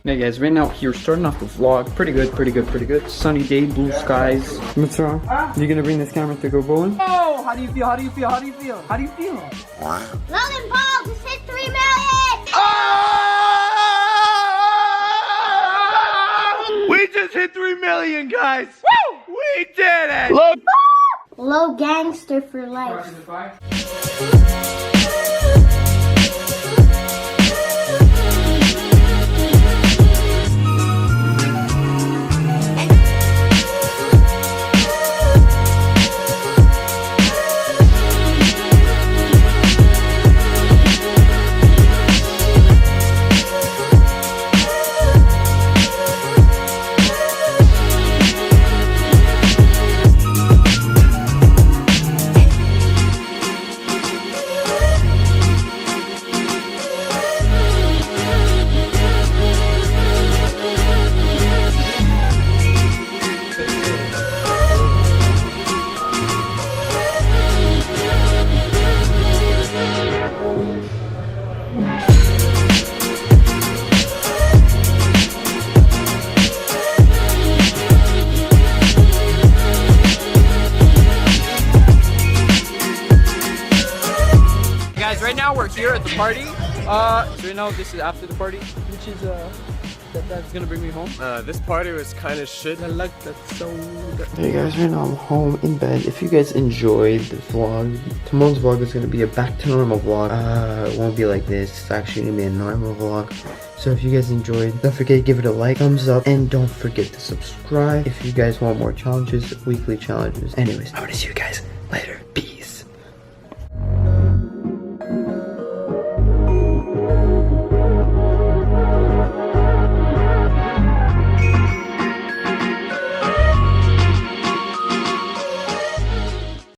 Hey guys, right now here starting off the vlog. Pretty good, pretty good, pretty good. Sunny day, blue skies. What's wrong? You gonna bring this camera to go bowling? Oh, how do you feel? How do you feel? How do you feel? How do you feel? Logan Paul just hit 3 million! We just hit 3 million, guys! Woo! We did it! Look! Low gangster for life. Guys, right now we're here at the party. So right now this is after the party, which is that's gonna bring me home. This party was kind of shit. I like that so good. Hey guys, right now I'm home in bed. If you guys enjoyed the vlog, tomorrow's vlog is gonna be a back to normal vlog. It won't be like this. It's actually gonna be a normal vlog. So if you guys enjoyed, don't forget to give it a like, thumbs up, and don't forget to subscribe if you guys want more challenges, weekly challenges. Anyways, I want to see you guys later.